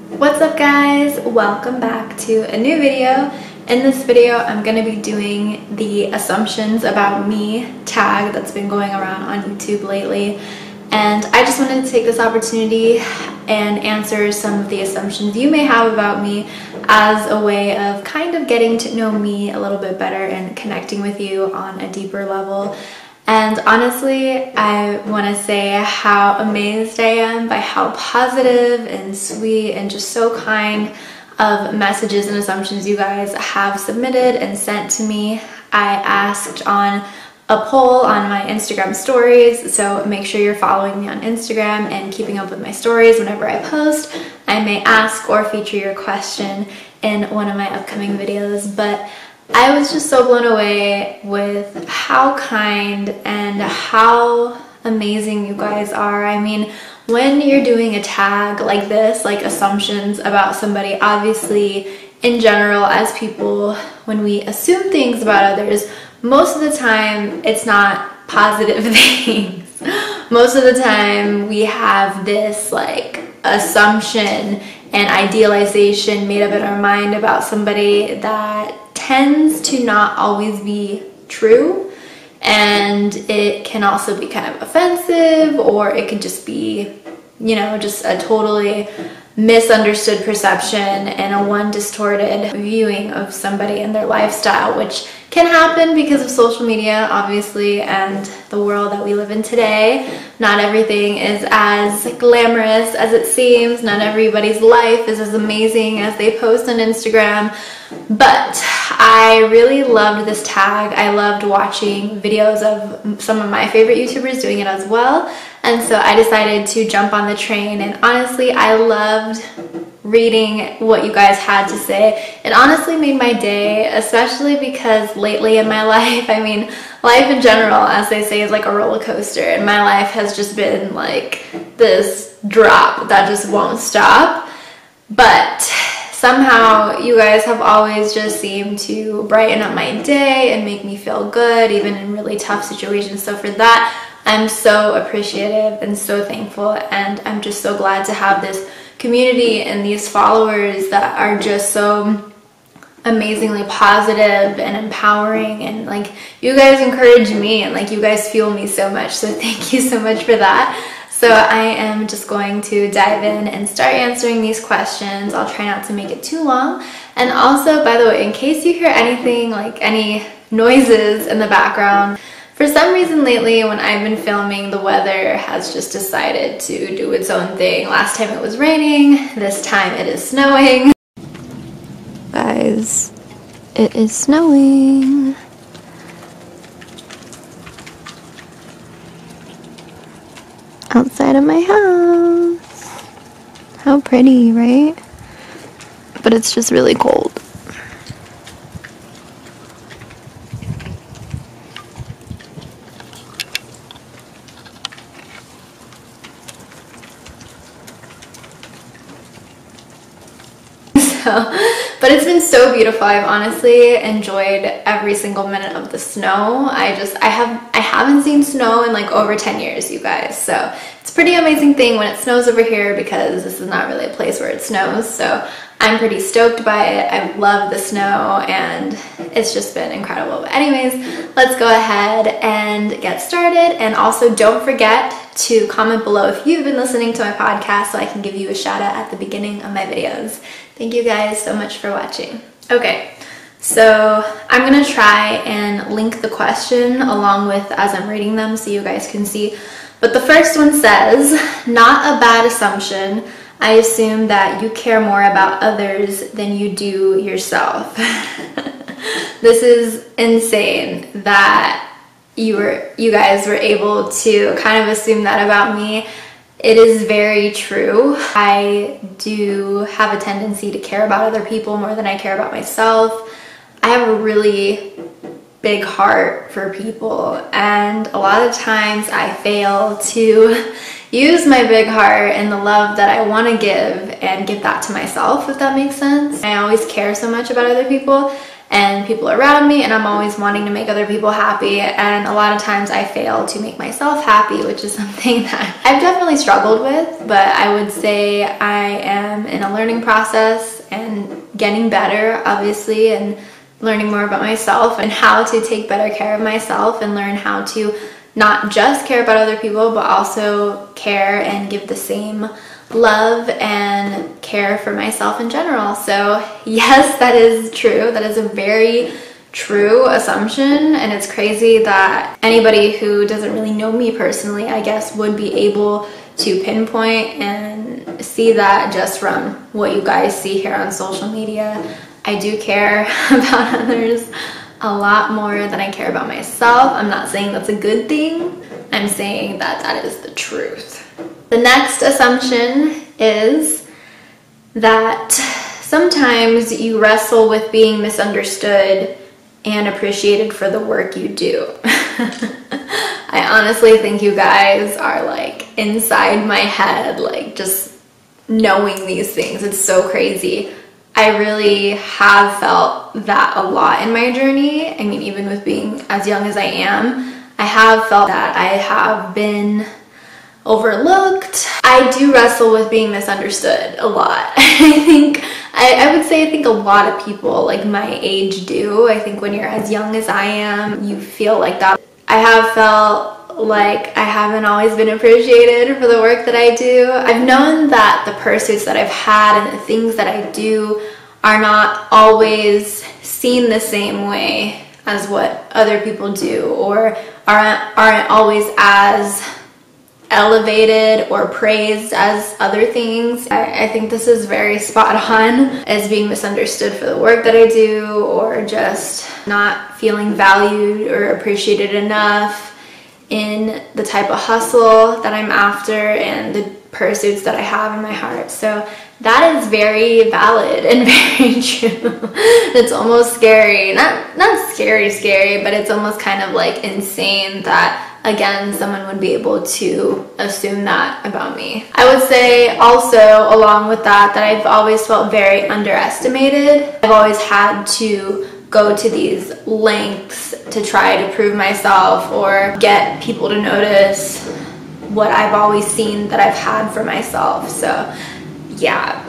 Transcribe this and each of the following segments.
What's up guys? Welcome back to a new video. In this video I'm going to be doing the assumptions about me tag that's been going around on YouTube lately, and I just wanted to take this opportunity and answer some of the assumptions you may have about me as a way of kind of getting to know me a little bit better and connecting with you on a deeper level. And honestly, I want to say how amazed I am by how positive and sweet and just so kind of messages and assumptions you guys have submitted and sent to me. I asked on a poll on my Instagram stories, so make sure you're following me on Instagram and keeping up with my stories whenever I post. I may ask or feature your question in one of my upcoming videos, but I was just so blown away with how kind and how amazing you guys are. I mean, when you're doing a tag like this, like assumptions about somebody, obviously in general as people, when we assume things about others, most of the time it's not positive things. Most of the time we have this like assumption and idealization made up in our mind about somebody that tends to not always be true, and it can also be kind of offensive, or it could just be, you know, just a totally misunderstood perception and a one distorted viewing of somebody and their lifestyle, which can happen because of social media, obviously, and the world that we live in today. Not everything is as glamorous as it seems. Not everybody's life is as amazing as they post on Instagram. But I really loved this tag. I loved watching videos of some of my favorite YouTubers doing it as well. And so I decided to jump on the train, and honestly, I loved reading what you guys had to say. It honestly made my day, especially because lately in my life, I mean, life in general, as they say, is like a roller coaster, and my life has just been like this drop that just won't stop. But somehow you guys have always just seemed to brighten up my day and make me feel good, even in really tough situations. So for that, I'm so appreciative and so thankful, and I'm just so glad to have this community and these followers that are just so amazingly positive and empowering, and like you guys encourage me and like you guys fuel me so much, so thank you so much for that. So I am just going to dive in and start answering these questions. I'll try not to make it too long. And also, by the way, in case you hear anything like any noises in the background, for some reason lately when I've been filming, the weather has just decided to do its own thing. Last time it was raining, this time it is snowing. Guys, it is snowing. Outside of my house. How pretty, right? But it's just really cold. But it's been so beautiful. I've honestly enjoyed every single minute of the snow. I haven't seen snow in like over 10 years, you guys. So it's a pretty amazing thing when it snows over here, because this is not really a place where it snows. So I'm pretty stoked by it. I love the snow, and it's just been incredible. But anyways, let's go ahead and get started. And also don't forget to comment below if you've been listening to my podcast, so I can give you a shout out at the beginning of my videos. Thank you guys so much for watching. Okay, so I'm gonna try and link the question along with as I'm reading them so you guys can see. But the first one says, not a bad assumption. I assume that you care more about others than you do yourself. This is insane that you guys were able to kind of assume that about me. It is very true. I do have a tendency to care about other people more than I care about myself. I have a really big heart for people, and a lot of times I fail to use my big heart and the love that I want to give and give that to myself, if that makes sense. I always care so much about other people, and people around me, and I'm always wanting to make other people happy, and a lot of times I fail to make myself happy, which is something that I've definitely struggled with, but I would say I am in a learning process and getting better, obviously, and learning more about myself and how to take better care of myself and learn how to not just care about other people, but also care and give the same love and care for myself in general. So yes, that is true. That is a very true assumption, and it's crazy that anybody who doesn't really know me personally, I guess, would be able to pinpoint and see that just from what you guys see here on social media. I do care about others a lot more than I care about myself. I'm not saying that's a good thing. I'm saying that that is the truth. The next assumption is that sometimes you wrestle with being misunderstood and appreciated for the work you do. I honestly think you guys are like inside my head, like just knowing these things. It's so crazy. I really have felt that a lot in my journey. I mean, even with being as young as I am, I have felt that I have been overlooked. I do wrestle with being misunderstood a lot. I would say I think a lot of people like my age do. I think when you're as young as I am, you feel like that. I have felt like I haven't always been appreciated for the work that I do. I've known that the pursuits that I've had and the things that I do are not always seen the same way as what other people do, or aren't always as elevated or praised as other things. I think this is very spot on, as being misunderstood for the work that I do, or just not feeling valued or appreciated enough in the type of hustle that I'm after and the pursuits that I have in my heart. So that is very valid and very true. It's almost scary, not scary, but it's almost kind of like insane that, again, someone would be able to assume that about me. I would say also, along with that I've always felt very underestimated. I've always had to go to these lengths to try to prove myself or get people to notice what I've always seen that I've had for myself. So yeah.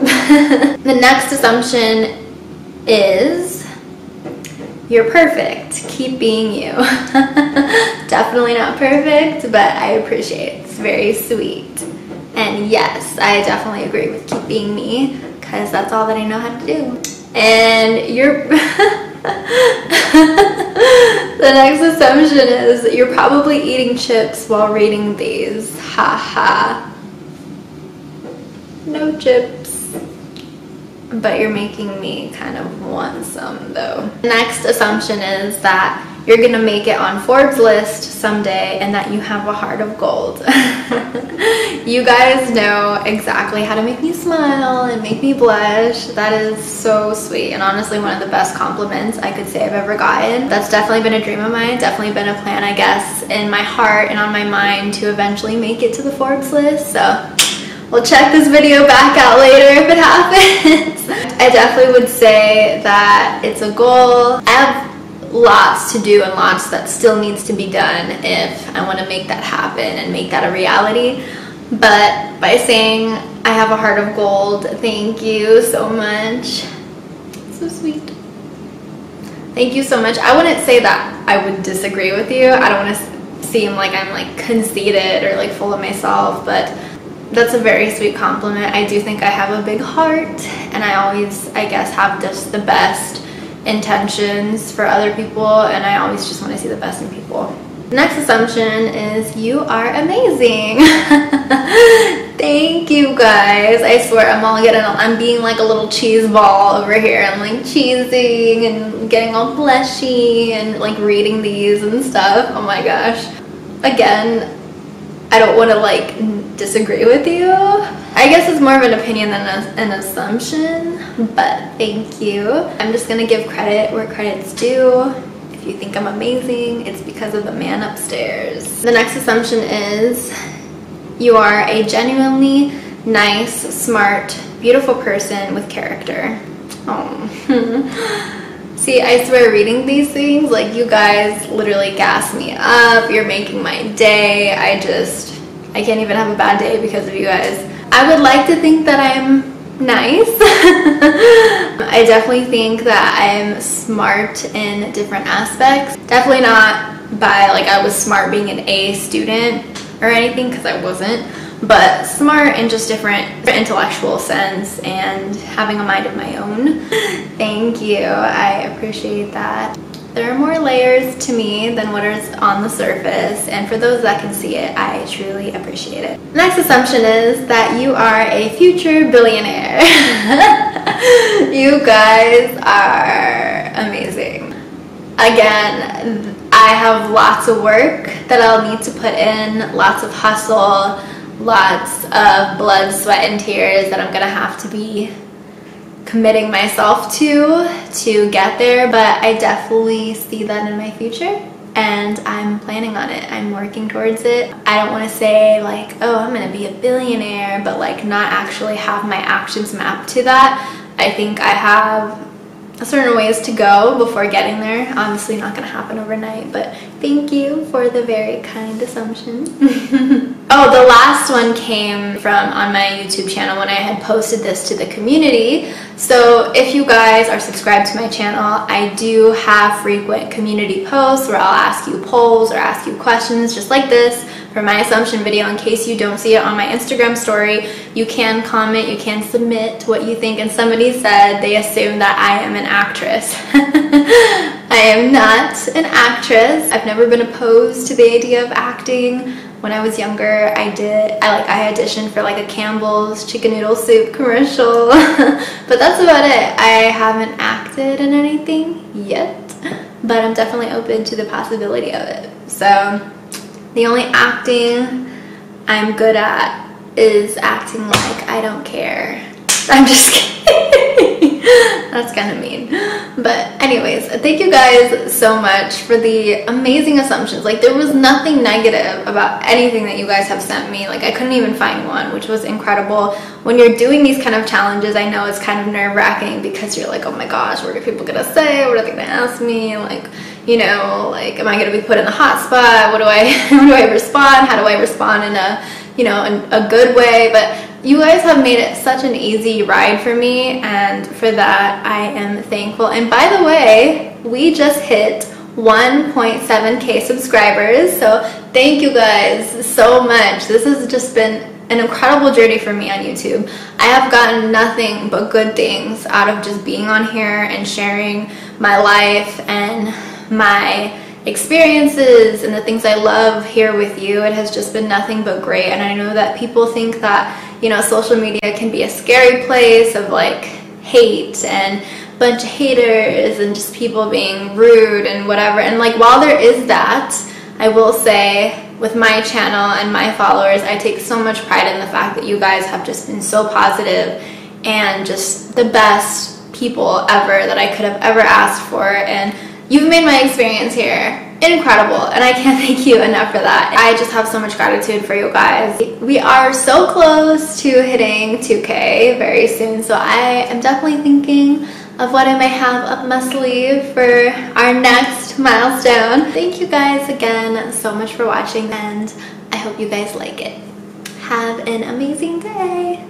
The next assumption is you're perfect. Keep being you. Definitely not perfect, but I appreciate it. It's very sweet. And yes, I definitely agree with keep being me, because that's all that I know how to do. And you're the next assumption is you're probably eating chips while reading these. Haha. No chips. But you're making me kind of want some though. Next assumption is that you're gonna make it on Forbes list someday and that you have a heart of gold. You guys know exactly how to make me smile and make me blush. That is so sweet, and honestly one of the best compliments I could say I've ever gotten. That's definitely been a dream of mine, definitely been a plan, I guess, in my heart and on my mind to eventually make it to the Forbes list. So we'll check this video back out later if it happens. I definitely would say that it's a goal. I have lots to do and lots that still needs to be done if I want to make that happen and make that a reality. But by saying I have a heart of gold, thank you so much. So sweet. Thank you so much. I wouldn't say that I would disagree with you. I don't want to seem like I'm like conceited or like full of myself, but that's a very sweet compliment. I do think I have a big heart, and I always, I guess, have just the best intentions for other people, and I always just want to see the best in people. The next assumption is you are amazing. Thank you guys. I swear I'm being like a little cheese ball over here. I'm like cheesing and getting all blushy and like reading these and stuff. Oh my gosh. Again, I don't want to like disagree with you. I guess it's more of an opinion than an assumption, but thank you. I'm just gonna give credit where credit's due. If you think I'm amazing, it's because of the man upstairs. The next assumption is you are a genuinely nice, smart, beautiful person with character. Oh. See, I swear reading these things, like, you guys literally gas me up. You're making my day. I can't even have a bad day because of you guys. I would like to think that I'm nice. I definitely think that I'm smart in different aspects. Definitely not by, like, I was smart being an A student or anything, because I wasn't. But smart in just different intellectual sense and having a mind of my own. Thank you, I appreciate that. There are more layers to me than what is on the surface, and for those that can see it, I truly appreciate it. Next assumption is that you are a future billionaire. You guys are amazing. Again, I have lots of work that I'll need to put in, lots of hustle, lots of blood, sweat, and tears that I'm gonna have to be committing myself to get there, but I definitely see that in my future and I'm planning on it. I'm working towards it. I don't want to say like, oh, I'm gonna be a billionaire, but like not actually have my actions mapped to that. I think I have certain ways to go before getting there. Obviously not gonna happen overnight, but thank you for the very kind assumption. Oh, the last one came from on my YouTube channel when I had posted this to the community. So if you guys are subscribed to my channel, I do have frequent community posts where I'll ask you polls or ask you questions just like this for my assumption video. In case you don't see it on my Instagram story, you can comment, you can submit what you think. And somebody said they assume that I am an actress. I am not an actress. I've never been opposed to the idea of acting. When I was younger, I auditioned for like a Campbell's chicken noodle soup commercial, but that's about it. I haven't acted in anything yet, but I'm definitely open to the possibility of it. So the only acting I'm good at is acting like I don't care. I'm just kidding. That's kind of mean. But anyways, thank you guys so much for the amazing assumptions. Like, there was nothing negative about anything that you guys have sent me. Like, I couldn't even find one, which was incredible. When you're doing these kind of challenges, I know it's kind of nerve-wracking because you're like, oh my gosh, what are people gonna say? What are they gonna ask me? Like, you know, like, am I gonna be put in the hot spot? What do I respond? How do I respond in a, you know, in a good way? But you guys have made it such an easy ride for me, and for that I am thankful. And by the way, we just hit 1.7k subscribers, so thank you guys so much. This has just been an incredible journey for me on YouTube. I have gotten nothing but good things out of just being on here and sharing my life and my experiences and the things I love here with you. It has just been nothing but great, and I know that people think that, you know, social media can be a scary place of like hate and a bunch of haters and just people being rude and whatever. And like, while there is that, I will say with my channel and my followers, I take so much pride in the fact that you guys have just been so positive and just the best people ever that I could have ever asked for. And you've made my experience here incredible, and I can't thank you enough for that. I just have so much gratitude for you guys. We are so close to hitting 2K very soon, so I am definitely thinking of what I may have up my sleeve for our next milestone. Thank you guys again so much for watching, and I hope you guys like it. Have an amazing day.